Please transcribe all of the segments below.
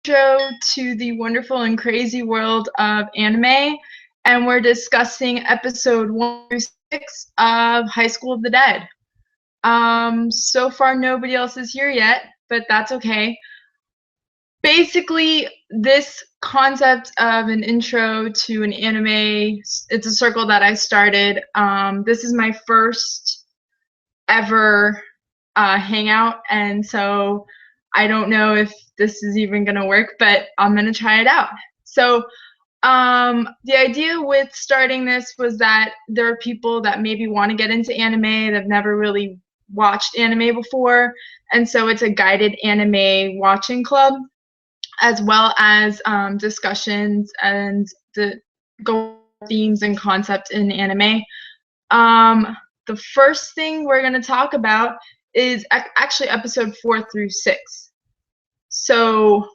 Intro to the wonderful and crazy world of anime, and we're discussing episode 1 through 6 of High School of the Dead. So far nobody else is here yet, but that's okay. Basically, this concept of an intro to an anime, it's a circle that I started. This is my first ever hangout, and so I don't know if this is even gonna work, but I'm gonna try it out. So the idea with starting this was that there are people that maybe want to get into anime, they've never really watched anime before, and so it's a guided anime watching club, as well as discussions and the themes and concepts in anime. The first thing we're going to talk about is actually episode 4 through 6. So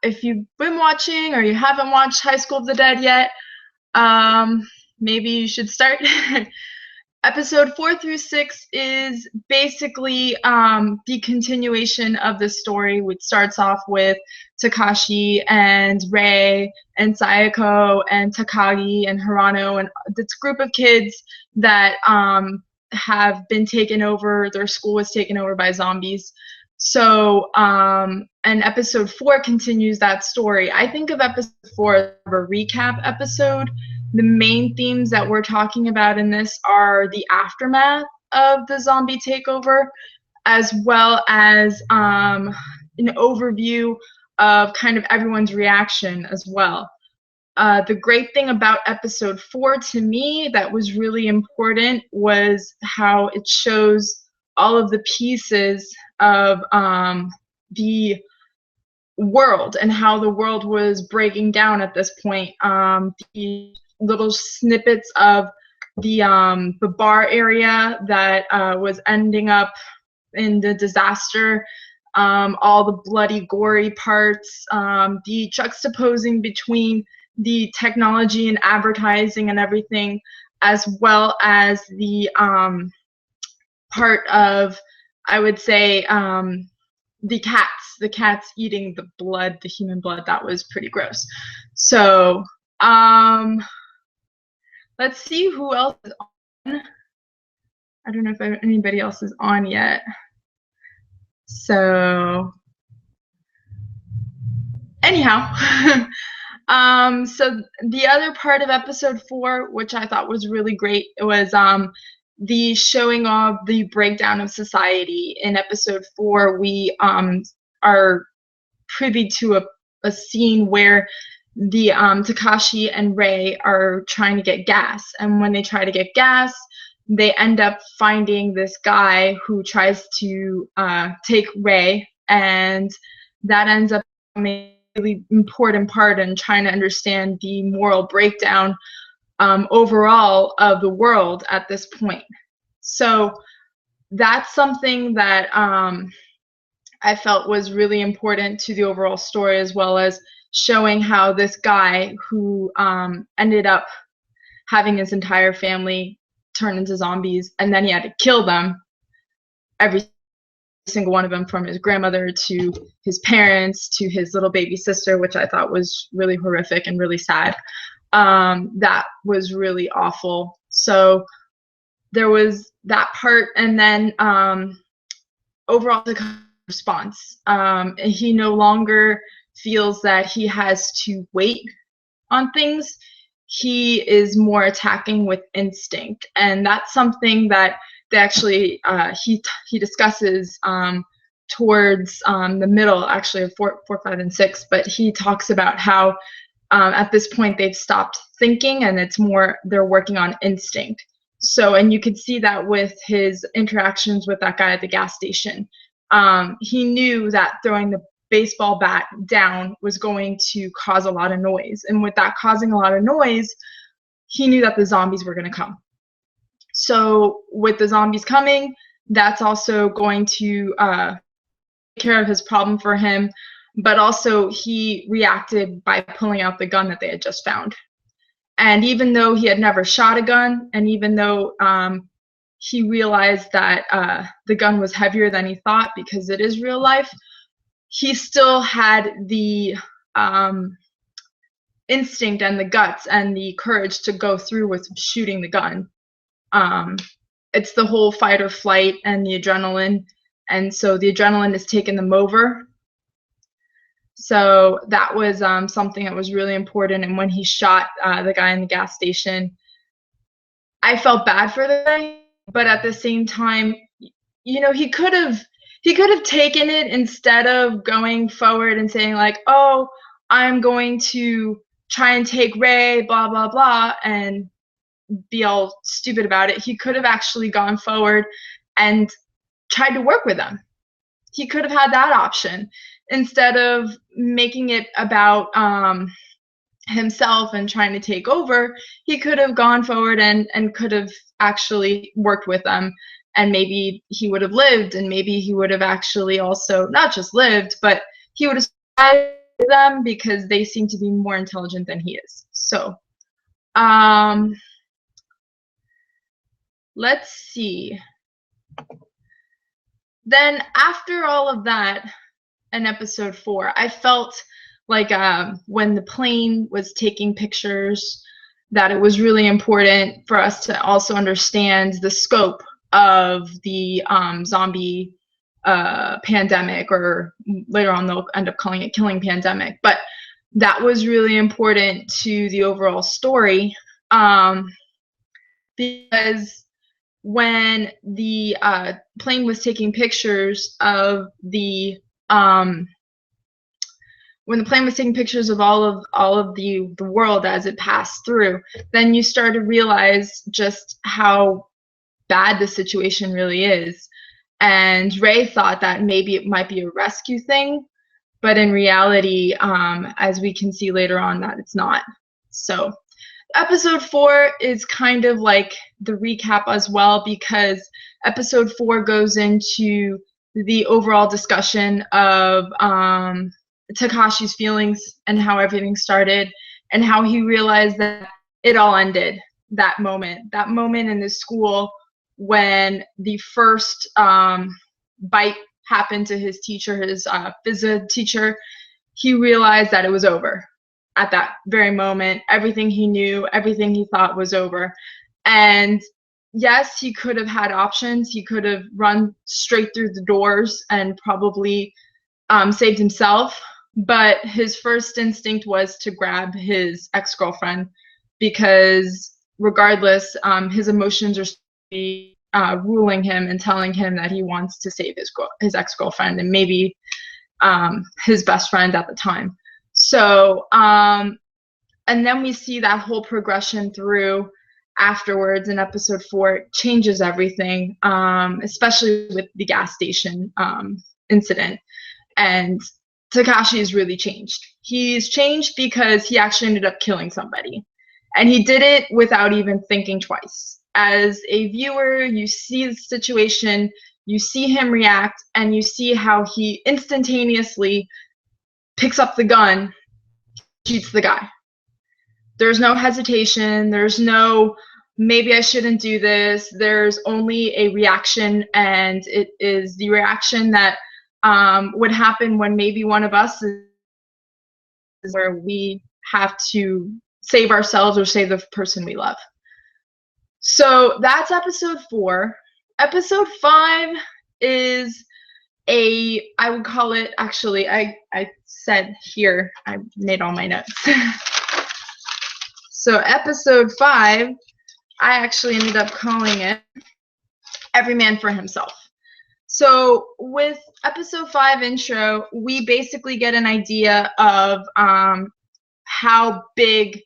if you've been watching or you haven't watched High School of the Dead yet, maybe you should start. Episode 4 through 6 is basically the continuation of the story, which starts off with Takashi and Rei and Sayako and Takagi and Hirano and this group of kids that have been taken over, their school was taken over by zombies. So, and episode 4 continues that story. I think of episode 4 as a recap episode. The main themes that we're talking about in this are the aftermath of the zombie takeover, as well as an overview of kind of everyone's reaction as well. The great thing about episode 4 to me that was really important was how it shows all of the pieces of the world and how the world was breaking down at this point. The little snippets of the bar area that was ending up in the disaster, all the bloody, gory parts, the juxtaposing between the technology and advertising and everything, as well as the part of, I would say, the cats eating the blood, the human blood. That was pretty gross. So let's see who else is on. I don't know if anybody else is on yet. So anyhow, so the other part of episode 4, which I thought was really great, was the showing of the breakdown of society. In episode 4, we are privy to a scene where the Takashi and Rei are trying to get gas, and when they try to get gas, they end up finding this guy who tries to take Rei, and that ends up being a really important part in trying to understand the moral breakdown overall of the world at this point. So that's something that I felt was really important to the overall story, as well as showing how this guy who ended up having his entire family turn into zombies, and then he had to kill them, every single one of them, from his grandmother to his parents to his little baby sister, which I thought was really horrific and really sad. That was really awful. So there was that part, and then overall the response. He no longer feels that he has to wait on things. He is more attacking with instinct, and that's something that they actually he discusses towards the middle, actually, of 4, 5, and 6. But he talks about how at this point they've stopped thinking, and it's more they're working on instinct. So, and you could see that with his interactions with that guy at the gas station. He knew that throwing the baseball bat down was going to cause a lot of noise, and with that causing a lot of noise, he knew that the zombies were going to come. So with the zombies coming, that's also going to take care of his problem for him, but also he reacted by pulling out the gun that they had just found. And even though he had never shot a gun, and even though he realized that the gun was heavier than he thought, because it is real life, he still had the instinct and the guts and the courage to go through with shooting the gun. It's the whole fight or flight and the adrenaline, and so the adrenaline has taken them over. So that was something that was really important. And when he shot the guy in the gas station, I felt bad for the guy, but at the same time, you know, he could have taken it instead of going forward and saying like, oh, I'm going to try and take Ray, blah, blah, blah, and be all stupid about it. He could have actually gone forward and tried to work with them. He could have had that option instead of making it about himself and trying to take over. He could have gone forward and could have actually worked with them, and maybe he would have lived, and maybe he would have actually also not just lived, but he would have survived them because they seem to be more intelligent than he is. So let's see. Then after all of that, in episode 4, I felt like when the plane was taking pictures, that it was really important for us to also understand the scope of the zombie pandemic, or later on they'll end up calling it killing pandemic. But that was really important to the overall story, because when the plane was taking pictures of the when the plane was taking pictures of all of the world as it passed through, then you start to realize just how bad the situation really is. And Ray thought that maybe it might be a rescue thing, but in reality, as we can see later on, that it's not. So episode 4 is kind of like the recap as well, because episode 4 goes into the overall discussion of Takashi's feelings and how everything started, and how he realized that it all ended that moment in the school when the first bite happened to his teacher, his phys teacher. He realized that it was over at that very moment. Everything he knew, everything he thought was over. And yes, he could have had options. He could have run straight through the doors and probably saved himself. But his first instinct was to grab his ex-girlfriend, because regardless, his emotions are ruling him and telling him that he wants to save his ex-girlfriend, and maybe his best friend at the time. So, and then we see that whole progression through afterwards in episode 4. It changes everything, especially with the gas station incident. And Takashi has really changed. He's changed because he actually ended up killing somebody. And he did it without even thinking twice. As a viewer, you see the situation, you see him react, and you see how he instantaneously picks up the gun, shoots the guy. There's no hesitation. There's no, maybe I shouldn't do this. There's only a reaction, and it is the reaction that would happen when maybe one of us is where we have to save ourselves or save the person we love. So that's episode 4. Episode 5 is I would call it, actually, I said here, I made all my notes. So episode 5, I actually ended up calling it Every Man for Himself. So with episode 5 intro, we basically get an idea of how big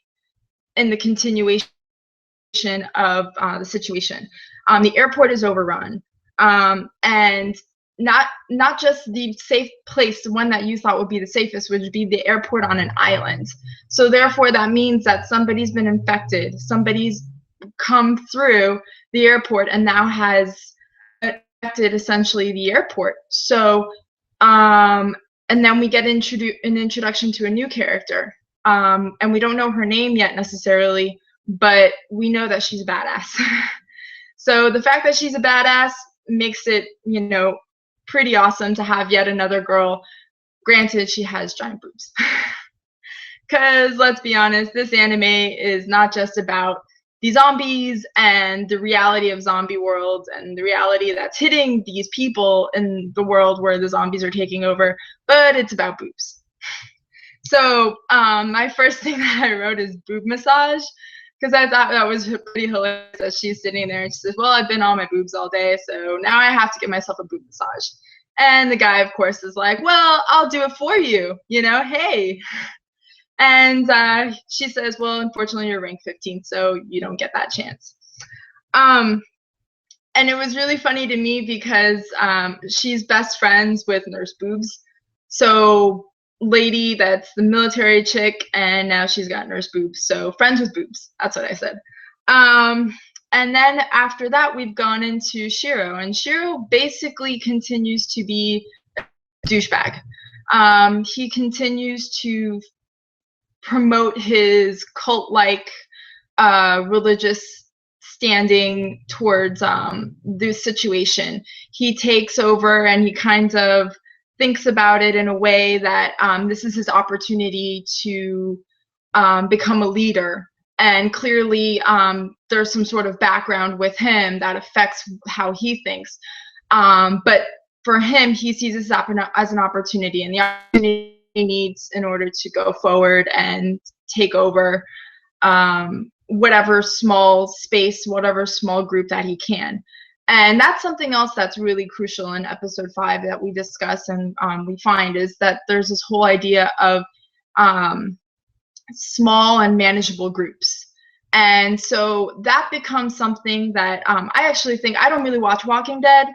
in the continuation of the situation. The airport is overrun, and not just the safe place, the one that you thought would be the safest, would be the airport on an island. So therefore, that means that somebody's been infected, somebody's come through the airport and now has affected essentially the airport. So and then we get an introduction to a new character, and we don't know her name yet necessarily, but we know that she's a badass. So the fact that she's a badass makes it, you know, pretty awesome to have yet another girl Granted, she has giant boobs. Because let's be honest, this anime is not just about the zombies and the reality of zombie worlds and the reality that's hitting these people in the world where the zombies are taking over, but it's about boobs. So my first thing that I wrote is boob massage, because I thought that was pretty hilarious that she's sitting there and she says, well, I've been on my boobs all day, so now I have to get myself a boob massage. And the guy, of course, is like, well, I'll do it for you, you know, hey. And she says, well, unfortunately, you're ranked 15th, so you don't get that chance. And it was really funny to me because she's best friends with Nurse Boobs. So lady that's the military chick, and now she's got Nurse Boobs. So friends with boobs. That's what I said. And then after that, we've gone into Shiro. And Shiro basically continues to be a douchebag. He continues to promote his cult-like religious standing towards the situation. He takes over and he kind of thinks about it in a way that this is his opportunity to become a leader. And clearly there's some sort of background with him that affects how he thinks. But for him, he sees this as an opportunity, and the opportunity he needs in order to go forward and take over whatever small space, whatever small group that he can. And that's something else that's really crucial in episode 5 that we discuss and we find is that there's this whole idea of small and manageable groups. And so that becomes something that I actually think, I don't really watch Walking Dead,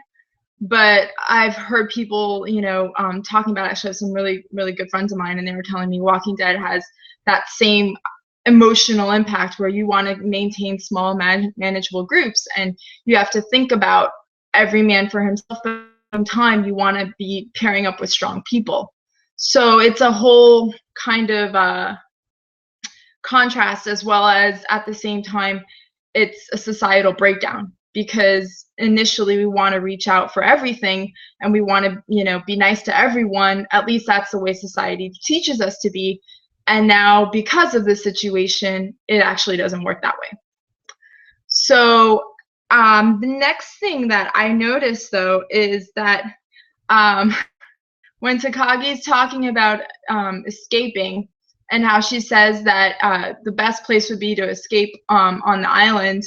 but I've heard people, you know, talking about it. Actually, I have some really, really good friends of mine, and they were telling me Walking Dead has that same emotional impact where you want to maintain small, manageable groups, and you have to think about every man for himself, but at the same time, you want to be pairing up with strong people. So it's a whole kind of contrast, as well as at the same time, it's a societal breakdown. Because initially we want to reach out for everything and we want to, you know, be nice to everyone. At least that's the way society teaches us to be. And now because of this situation, it actually doesn't work that way. So the next thing that I noticed, though, is that when Takagi's talking about escaping and how she says that the best place would be to escape on the island,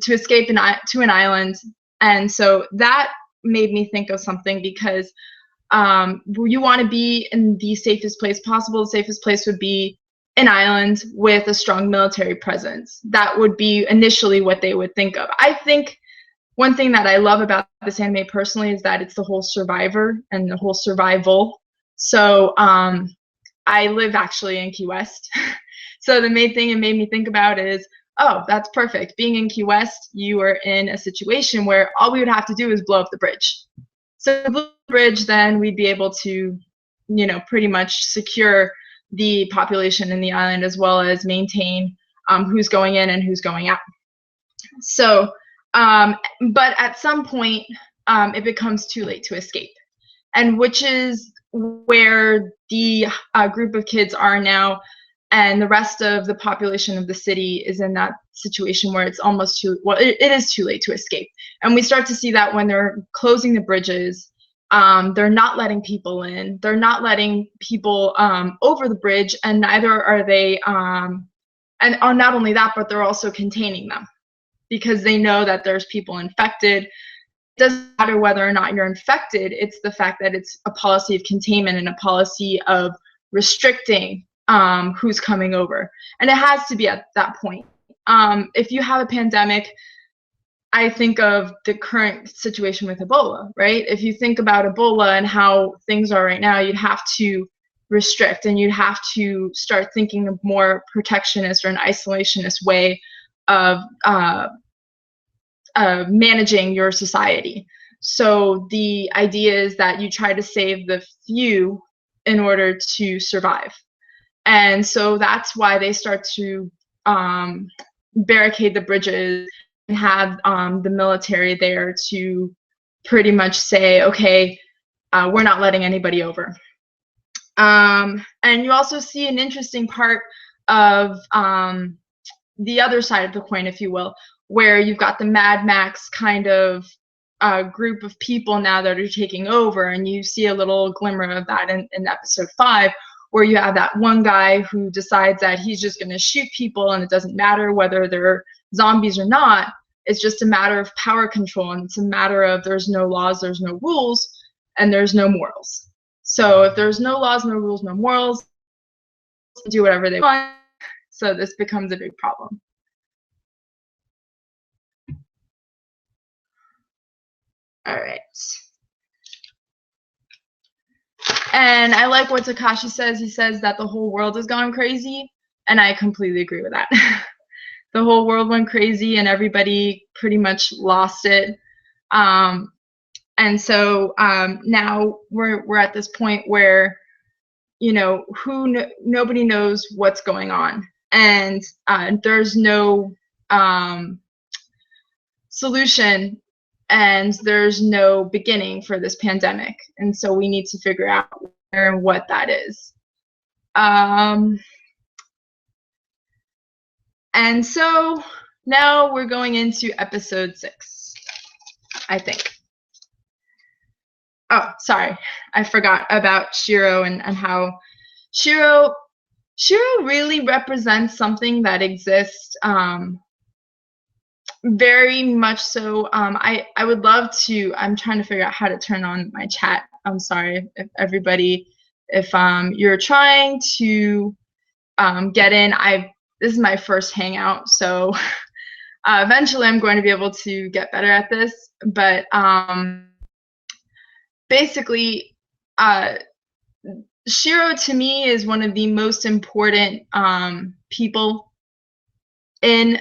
to escape to an island. And so that made me think of something, because you want to be in the safest place possible. The safest place would be an island with a strong military presence. That would be initially what they would think of. I think one thing that I love about this anime personally is that it's the whole survivor and the whole survival. So I live actually in Key West. So the main thing it made me think about is, oh, that's perfect. Being in Key West, you are in a situation where all we would have to do is blow up the bridge. So blow up the bridge, then we'd be able to, you know, pretty much secure the population in the island, as well as maintain who's going in and who's going out. So, but at some point, it becomes too late to escape, and which is where the group of kids are now. And the rest of the population of the city is in that situation where it's almost too, well, it is too late to escape. And we start to see that when they're closing the bridges, they're not letting people in. They're not letting people over the bridge, and neither are they, and not only that, but they're also containing them, because they know that there's people infected. It doesn't matter whether or not you're infected. It's the fact that it's a policy of containment and a policy of restricting who's coming over. And it has to be at that point. If you have a pandemic, I think of the current situation with Ebola, right? If you think about Ebola and how things are right now, you'd have to restrict, and you'd have to start thinking of more protectionist or an isolationist way of managing your society. So the idea is that you try to save the few in order to survive. And so that's why they start to barricade the bridges and have the military there to pretty much say, okay, we're not letting anybody over. And you also see an interesting part of the other side of the coin, if you will, where you've got the Mad Max kind of group of people now that are taking over, and you see a little glimmer of that in episode 5, where you have that one guy who decides that he's just going to shoot people, and it doesn't matter whether they're zombies or not. It's just a matter of power control, and it's a matter of there's no laws, there's no rules, and there's no morals. So if there's no laws, no rules, no morals, do whatever they want. So this becomes a big problem. All right. And I like what Takashi says. He says that the whole world has gone crazy, and I completely agree with that. The whole world went crazy, and everybody pretty much lost it. And so now we're at this point where, you know, nobody knows what's going on, and there's no solution, and there's no beginning for this pandemic, and so we need to figure out where and what that is. And so now we're going into episode 6, I think. Oh, sorry, I forgot about Shiro and how Shiro really represents something that exists very much so. I would love to, I'm trying to figure out how to turn on my chat. I'm sorry if everybody, if you're trying to get in, this is my first Hangout, so eventually I'm going to be able to get better at this, but basically, Shiro to me is one of the most important people in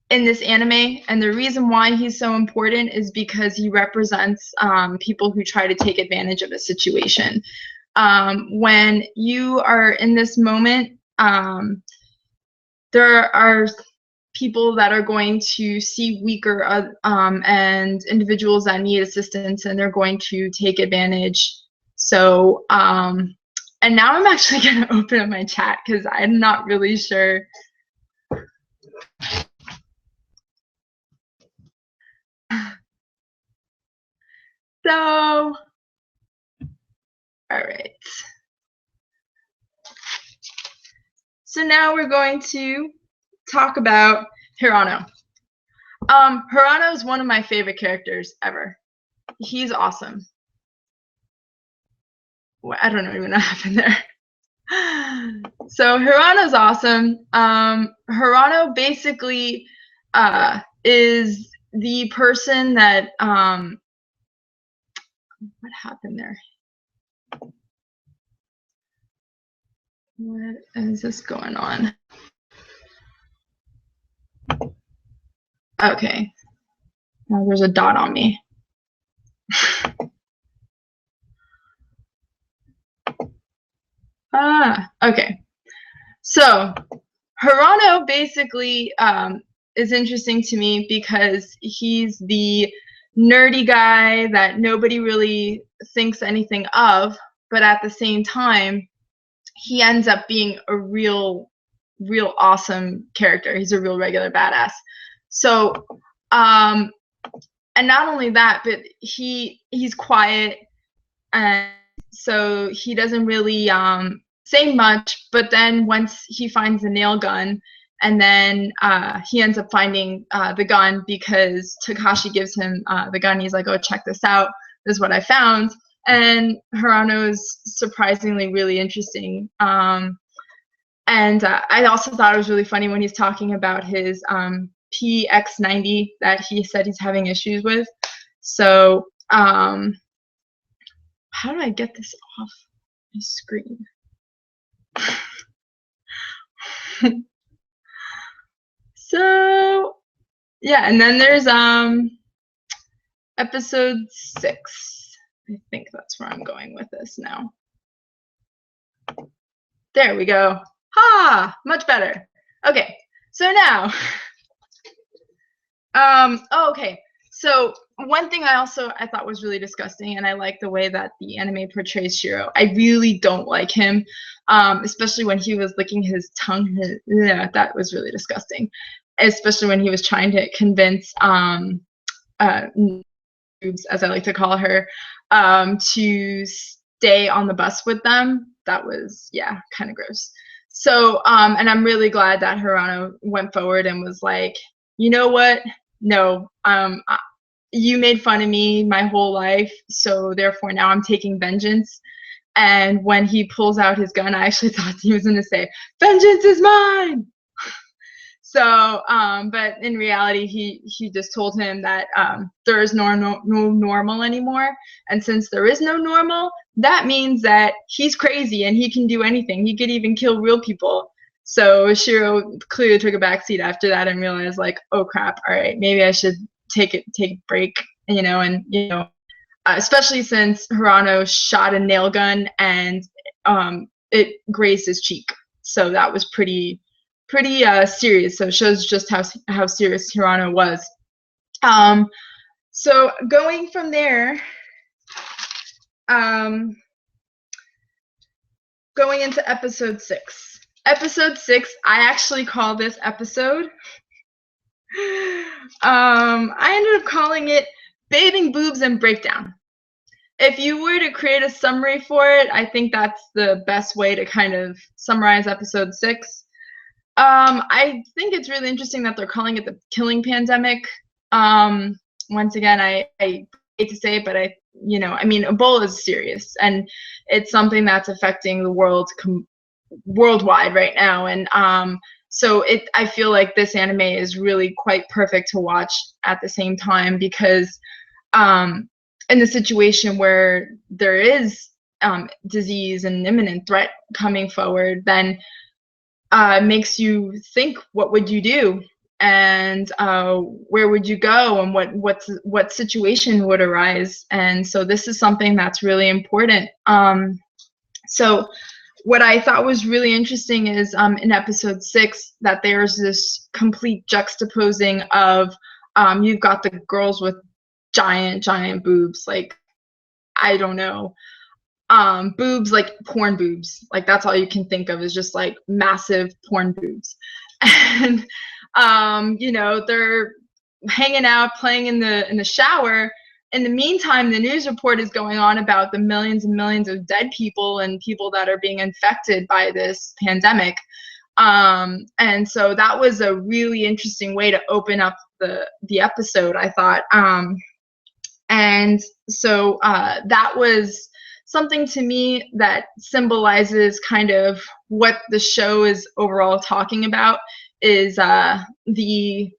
this anime, and the reason why he's so important is because he represents people who try to take advantage of a situation. When you are in this moment, there are people that are going to see weaker and individuals that need assistance, and they're going to take advantage. So, and now I'm actually going to open up my chat because I'm not really sure. So, all right. So now we're going to talk about Hirano. Hirano is one of my favorite characters ever. He's awesome. I don't even know what happened there. So Hirano's awesome. Hirano basically is the person that what happened there? What is this going on? Okay. Now there's a dot on me. Okay. So Hirano basically is interesting to me because he's the nerdy guy that nobody really thinks anything of, but at the same time, he ends up being a real awesome character. He's a real regular badass. So, and not only that, but he's quiet, and so he doesn't really say much. But then once he finds the nail gun, and then he ends up finding the gun because Takashi gives him the gun. He's like, "Oh, check this out. This is what I found." And Hirano is surprisingly really interesting. And I also thought it was really funny when he's talking about his PX90 that he said he's having issues with. So how do I get this off my screen? So yeah, and then there's episode 6. I think that's where I'm going with this now. There we go. Ha! Much better. Okay, so now, oh, okay. So So one thing I thought was really disgusting, and I like the way that the anime portrays Shiro. I really don't like him, especially when he was licking his tongue. Yeah, that was really disgusting. Especially when he was trying to convince Boobs, as I like to call her, to stay on the bus with them. That was, yeah, kind of gross. So, and I'm really glad that Hirano went forward and was like, you know what? No, you made fun of me my whole life, so therefore now I'm taking vengeance. And when he pulls out his gun, I actually thought he was going to say, "Vengeance is mine." So, but in reality, he just told him that there is no normal anymore, and since there is no normal, that means that he's crazy and he can do anything. He could even kill real people. So Shiro clearly took a backseat after that and realized, like, oh crap, all right, maybe I should take a break, and especially since Hirano shot a nail gun and it grazed his cheek, so that was pretty serious. So it shows just how serious Hirano was. So going from there, going into episode 6. Episode 6, I actually call this episode. I ended up calling it "Bathing Boobs and Breakdown." If you were to create a summary for it, I think that's the best way to kind of summarize episode 6. I think it's really interesting that they're calling it the killing pandemic. Once again, I hate to say it, but I mean, Ebola is serious, and it's something that's affecting the world worldwide right now. And so I feel like this anime is really quite perfect to watch at the same time, because in the situation where there is disease and imminent threat coming forward, then makes you think, what would you do, and where would you go, and what situation would arise. And so this is something that's really important. So what I thought was really interesting is in episode 6 that there's this complete juxtaposing of you've got the girls with giant boobs, like, I don't know, boobs, like porn boobs, like that's all you can think of, is just like massive porn boobs. And they're hanging out, playing in the shower. In the meantime, the news report is going on about the millions and millions of dead people and people that are being infected by this pandemic. And so that was a really interesting way to open up the episode, I thought. And so that was something to me that symbolizes kind of what the show is overall talking about, is the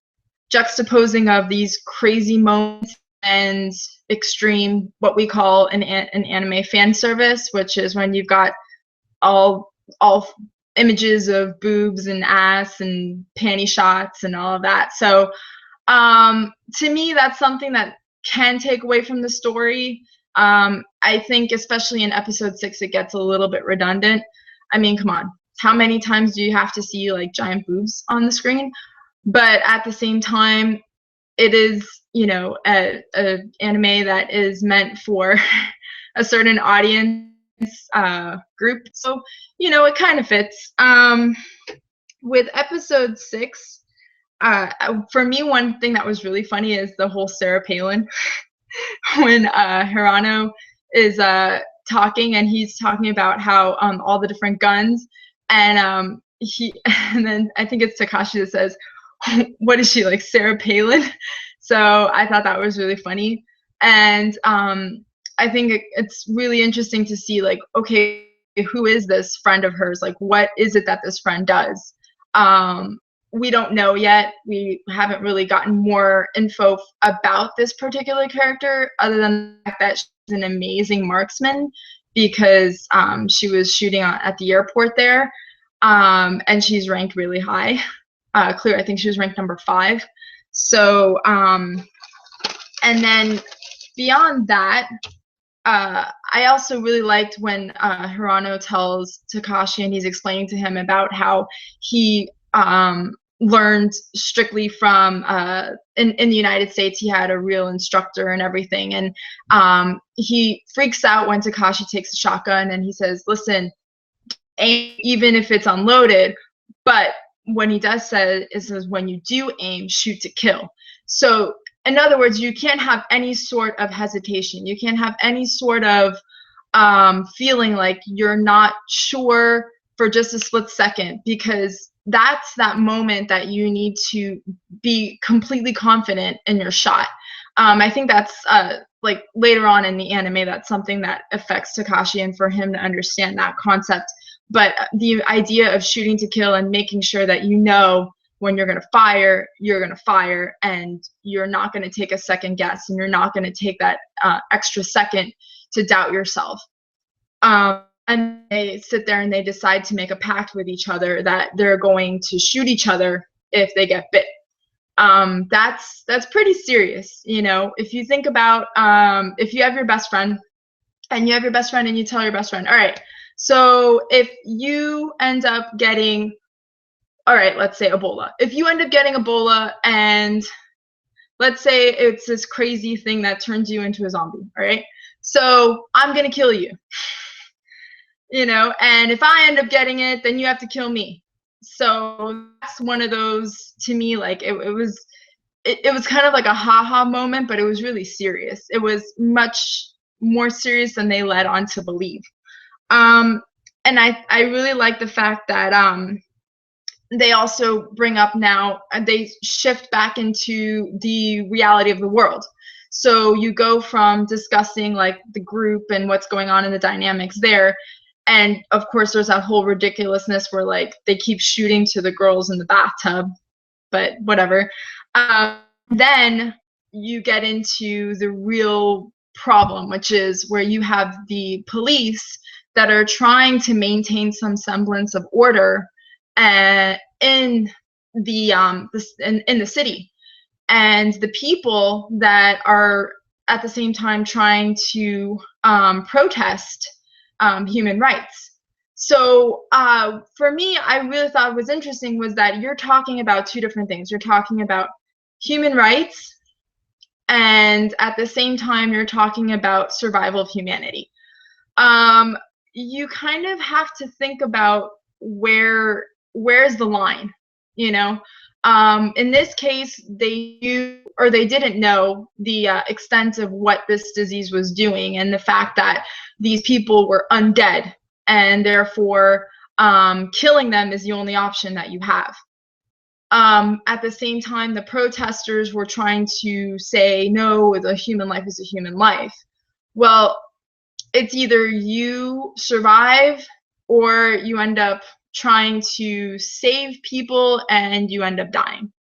juxtaposing of these crazy moments and extreme, what we call an anime fan service, which is when you've got all images of boobs and ass and panty shots and all of that. So to me, that's something that can take away from the story. I think especially in episode 6, it gets a little bit redundant. I mean, come on, how many times do you have to see like giant boobs on the screen? But at the same time, it is, a anime that is meant for a certain audience group. So, it kind of fits. With episode 6, for me, one thing that was really funny is the whole Sarah Palin. When Hirano is talking, and he's talking about how all the different guns, and and then I think it's Takashi that says, "What is she, like Sarah Palin?" So I thought that was really funny. And I think it's really interesting to see, like, okay, who is this friend of hers? Like, what is it that this friend does? We don't know yet. We haven't really gotten more info about this particular character, other than the fact that she's an amazing marksman, because she was shooting at the airport there, and she's ranked really high. I think she was ranked number 5. So, and then beyond that, I also really liked when Hirano tells Takashi, and he's explaining to him about how he learned strictly from in the United States. He had a real instructor and everything, and he freaks out when Takashi takes a shotgun and he says, listen, aim even if it's unloaded, but when he does say it says when you do aim, shoot to kill. So in other words, you can't have any sort of hesitation, you can't have any sort of feeling like you're not sure for just a split second, because that's that moment that you need to be completely confident in your shot. I think that's like later on in the anime, that's something that affects Takashi, and for him to understand that concept. But the idea of shooting to kill and making sure that you know when you're going to fire, you're going to fire, and you're not going to take a second guess, and you're not going to take that extra second to doubt yourself. And they sit there and they decide to make a pact with each other that they're going to shoot each other if they get bit. That's pretty serious, you know. If you think about if you have your best friend and you tell your best friend, all right, so if you end up getting, all right, let's say Ebola. If you end up getting Ebola, and let's say it's this crazy thing that turns you into a zombie, all right? So I'm gonna kill you, you know, and if I end up getting it, then you have to kill me. So that's one of those, to me, like it was kind of like a haha moment, but it was really serious. It was much more serious than they led on to believe. And I really like the fact that they also bring up now, they shift back into the reality of the world. So you go from discussing like the group and what's going on in the dynamics there, and of course there's that whole ridiculousness where like they keep shooting to the girls in the bathtub, but whatever. Then you get into the real problem, which is where you have the police that are trying to maintain some semblance of order in the city, and the people that are at the same time trying to protest human rights. So for me, I really thought was interesting was that you're talking about two different things. You're talking about human rights, and at the same time, you're talking about survival of humanity. You kind of have to think about where's the line, you know. In this case, they knew, or they didn't know, the extent of what this disease was doing, and the fact that these people were undead, and therefore killing them is the only option that you have. At the same time, the protesters were trying to say, no, the human life is a human life. Well, it's either you survive or you end up trying to save people and you end up dying.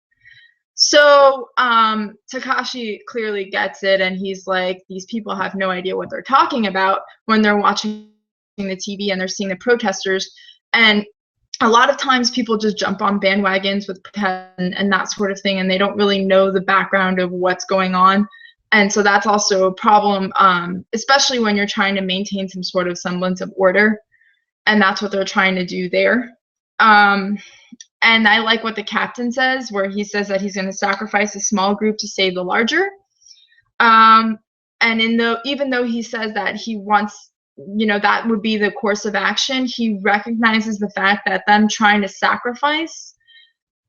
So Takashi clearly gets it, and he's like, these people have no idea what they're talking about when they're watching the TV and they're seeing the protesters. And a lot of times people just jump on bandwagons with protest and that sort of thing, and they don't really know the background of what's going on. And so that's also a problem, especially when you're trying to maintain some sort of semblance of order. And that's what they're trying to do there. And I like what the captain says, where he says that he's going to sacrifice a small group to save the larger. And even though he says that he wants, you know, that would be the course of action, he recognizes the fact that them trying to sacrifice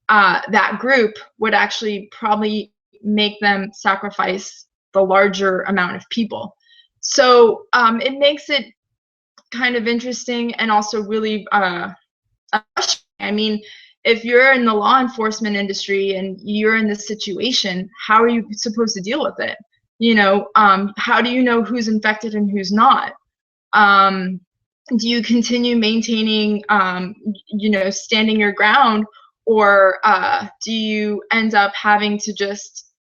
that group would actually probably make them sacrifice the larger amount of people. So it makes it kind of interesting, and also really I mean, if you're in the law enforcement industry and you're in this situation, how are you supposed to deal with it? You know, how do you know who's infected and who's not? Do you continue maintaining, you know, standing your ground, or do you end up having to just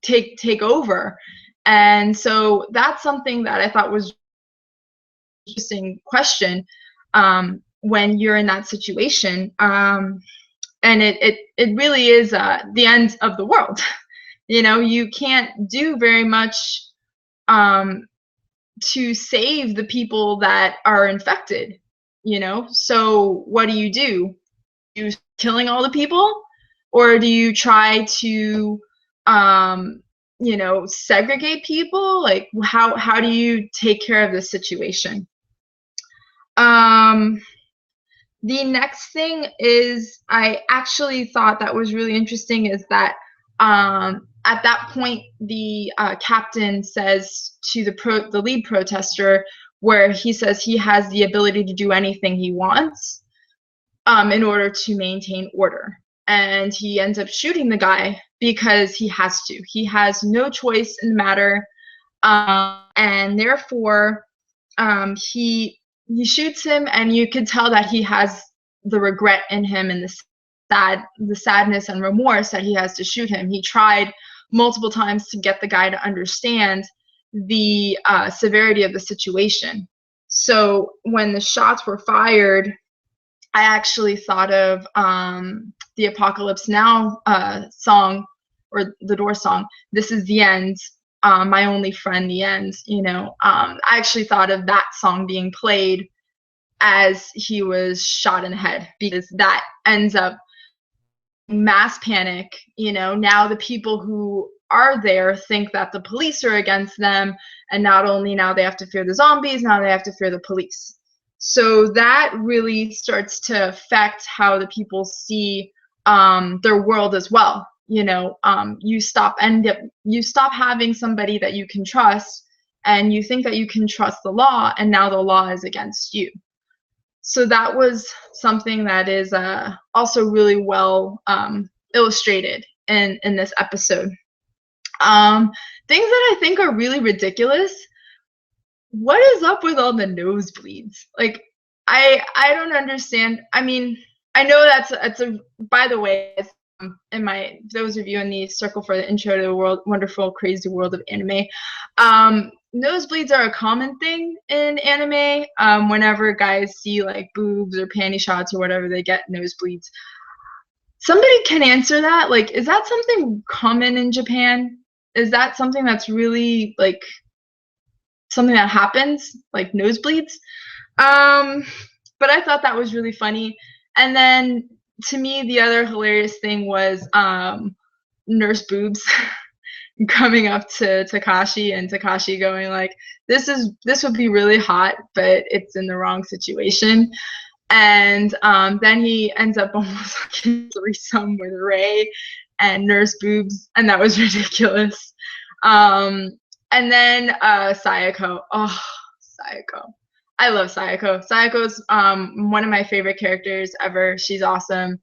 take over? And so that's something that I thought was an interesting question when you're in that situation. And it really is the end of the world. You know, you can't do very much to save the people that are infected, you know. So what do? You killing all the people, or do you try to you know, segregate people? Like how do you take care of this situation? The next thing is, I actually thought that was really interesting, is that at that point the captain says to the lead protester, where he says he has the ability to do anything he wants in order to maintain order, and he ends up shooting the guy because he has to. He has no choice in the matter, and therefore he shoots him, and you can tell that he has the regret in him, and the sadness and remorse that he has to shoot him. He tried multiple times to get the guy to understand the severity of the situation. So when the shots were fired, I actually thought of the Apocalypse Now song, or the Doors song, "This Is the End, My Only Friend, the End." You know, I actually thought of that song being played as he was shot in the head, because that ends up mass panic. You know, now the people who are there think that the police are against them, and not only now they have to fear the zombies, now they have to fear the police. So that really starts to affect how the people see their world as well. You know, you stop having somebody that you can trust, and you think that you can trust the law, and now the law is against you. So that was something that is also really well illustrated in this episode. Things that I think are really ridiculous. What is up with all the nosebleeds? Like, I don't understand. I mean, I know it's a, by the way, in my, those of you in the circle for the intro to the wonderful, crazy world of anime, nosebleeds are a common thing in anime. Whenever guys see like boobs or panty shots or whatever, they get nosebleeds. Somebody can answer that. Like, is that something common in Japan? Is that something that's really like something that happens, like nosebleeds? But I thought that was really funny. And then to me, the other hilarious thing was Nurse Boobs coming up to Takashi, and Takashi going like, this would be really hot, but it's in the wrong situation. And then he ends up almost like in threesome with Ray and Nurse Boobs, and that was ridiculous. And then Sayako. Oh, Sayako. I love Sayako. Sayako's one of my favorite characters ever. She's awesome.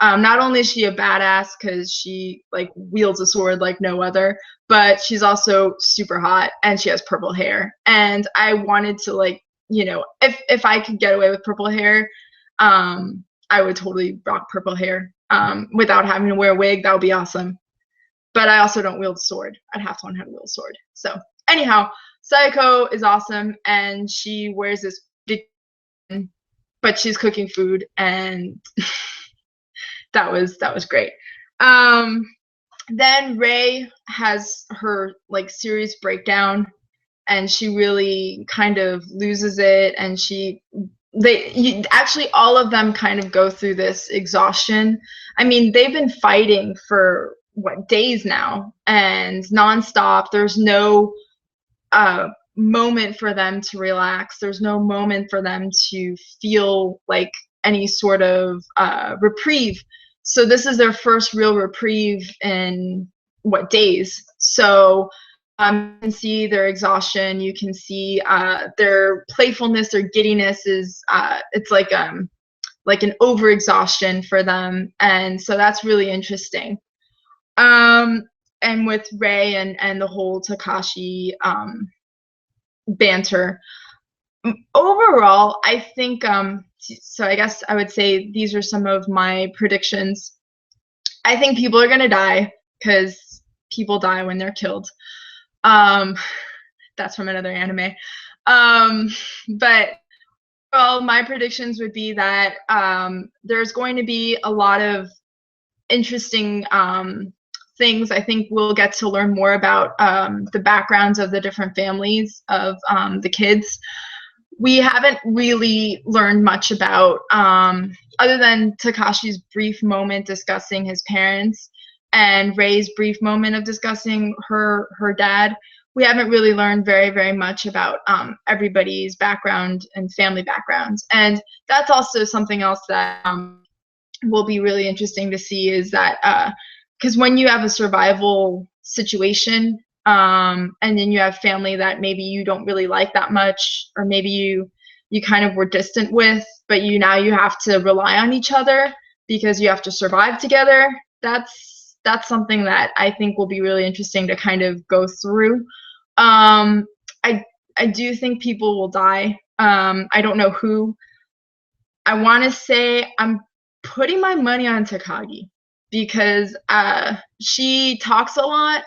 Not only is she a badass because she like wields a sword like no other, but she's also super hot, and she has purple hair. And I wanted to, like, you know, if I could get away with purple hair, I would totally rock purple hair without having to wear a wig. That would be awesome. But I also don't wield a sword. I'd have to learn how to wield a sword. So anyhow, Sayako is awesome, and she wears this big, but she's cooking food, and that was great. Then Ray has her like serious breakdown, and she really kind of loses it, and actually all of them kind of go through this exhaustion. I mean, they've been fighting for what, days now, and nonstop. There's no moment for them to relax. There's no moment for them to feel like any sort of reprieve. So this is their first real reprieve in what, days. So you can see their exhaustion. You can see their playfulness, their giddiness is it's like an overexhaustion for them, and so that's really interesting. And with Ray and the whole Takashi banter, overall, I think so I guess I would say these are some of my predictions. I think people are gonna die, because people die when they're killed. That's from another anime. But well, my predictions would be that there's going to be a lot of interesting things. I think we'll get to learn more about the backgrounds of the different families of the kids. we haven't really learned much about, other than Takashi's brief moment discussing his parents and Rei's brief moment of discussing her dad. We haven't really learned very much about everybody's background and family backgrounds. And that's also something else that will be really interesting to see, is that because when you have a survival situation, and then you have family that maybe you don't really like that much, or maybe you kind of were distant with, but now you have to rely on each other because you have to survive together. That's something that I think will be really interesting to kind of go through. I do think people will die. I don't know who. I want to say I'm putting my money on Takagi, because she talks a lot,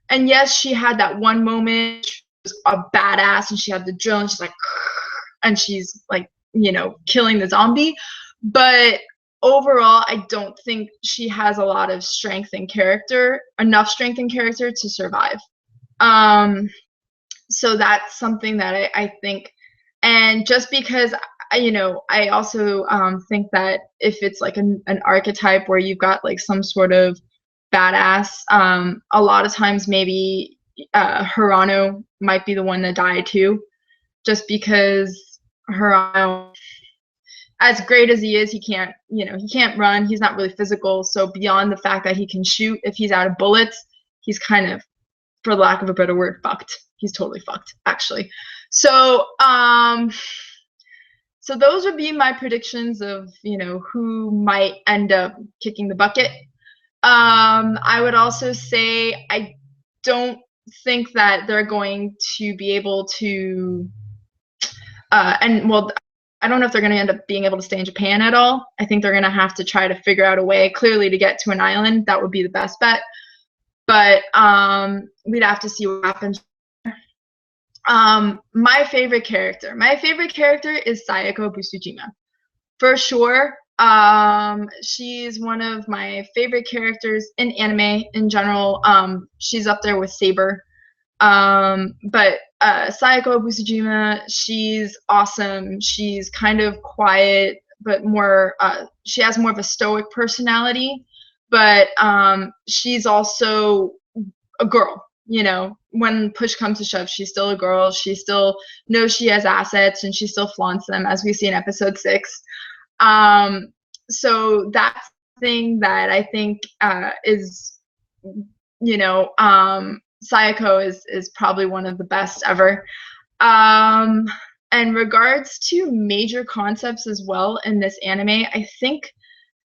and yes, she had that one moment, she was a badass, and she had the drill, and she's like, and she's like, you know, killing the zombie. But overall, I don't think she has a lot of strength and character, enough strength and character to survive. So that's something that I think, and just because, you know, I also think that if it's like an archetype where you've got like some sort of badass, a lot of times maybe Hirano might be the one to die too, just because Hirano, as great as he is, he can't, you know, he can't run, he's not really physical, so beyond the fact that he can shoot, if he's out of bullets, he's kind of, for lack of a better word, fucked. He's totally fucked, actually. So so those would be my predictions of, you know, who might end up kicking the bucket. I would also say I don't think that they're going to be able to, and well, I don't know if they're going to end up being able to stay in Japan at all. I think they're going to have to try to figure out a way, clearly, to get to an island. That would be the best bet. But we'd have to see what happens. My favorite character is Sayako Busujima, for sure. She's one of my favorite characters in anime in general. She's up there with Saber. But Sayako Busujima, she's awesome. She's kind of quiet, but more, she has more of a stoic personality, but she's also a girl. You know, when push comes to shove, she's still a girl. She still knows she has assets, and she still flaunts them, as we see in episode 6. So that's the thing that I think is, you know, Sayako is probably one of the best ever. In regards to major concepts as well in this anime, I think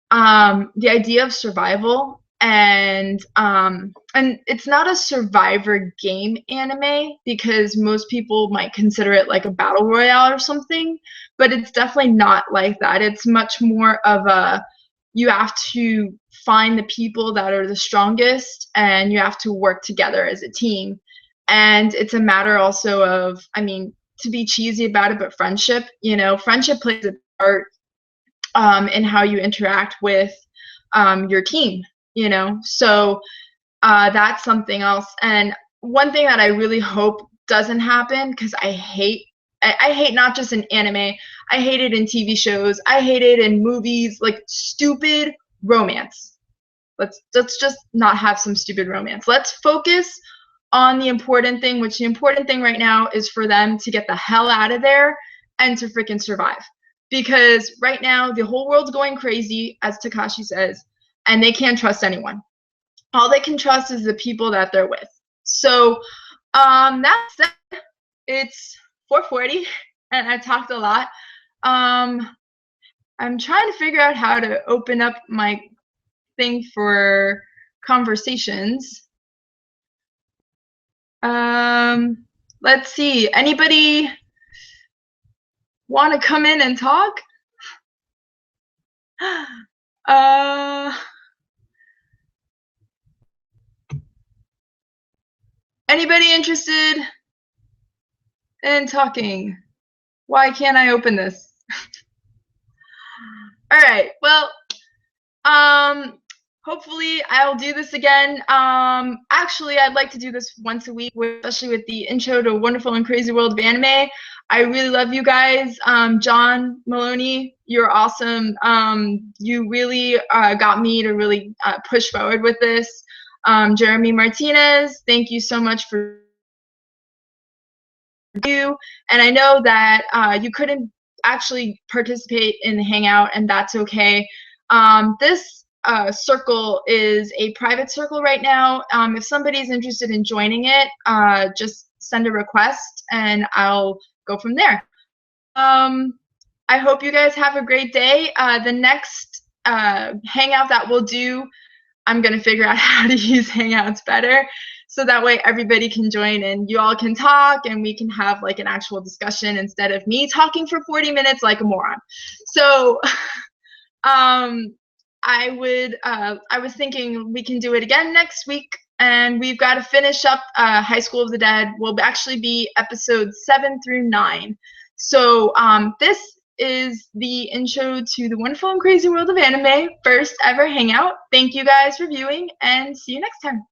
the idea of survival, and it's not a survivor game anime, because most people might consider it like a battle royale or something, but it's definitely not like that. It's much more of a, you have to find the people that are the strongest, and you have to work together as a team. And it's a matter also of, I mean, to be cheesy about it, but friendship, you know, friendship plays a part in how you interact with your team, you know. So that's something else. And one thing that I really hope doesn't happen, because I hate not just in anime, I hate it in TV shows, I hate it in movies, like stupid romance. Let's just not have some stupid romance. Let's focus on the important thing, which the important thing right now is for them to get the hell out of there and to freaking survive. Because right now the whole world's going crazy, as Takashi says, and they can't trust anyone. All they can trust is the people that they're with. So that said, it's 4:40 and I talked a lot. I'm trying to figure out how to open up my thing for conversations. Let's see. Anybody want to come in and talk? Anybody interested in talking? Why can't I open this? All right. Well, hopefully I'll do this again. Actually, I'd like to do this once a week, especially with the intro to a wonderful and crazy world of anime. I really love you guys. John Maloney, you're awesome. You really got me to really push forward with this. Jeremy Martinez, thank you so much for you. And I know that you couldn't actually participate in the Hangout, and that's okay. This circle is a private circle right now. If somebody's interested in joining it, just send a request and I'll go from there. I hope you guys have a great day. The next Hangout that we'll do, I'm going to figure out how to use Hangouts better so that way everybody can join and you all can talk and we can have like an actual discussion instead of me talking for 40 minutes like a moron. So I was thinking we can do it again next week, and we've got to finish up High School of the Dead. Will actually be episodes 7 through 9. So this is the intro to the wonderful and crazy world of anime, first ever Hangout. Thank you guys for viewing, and see you next time.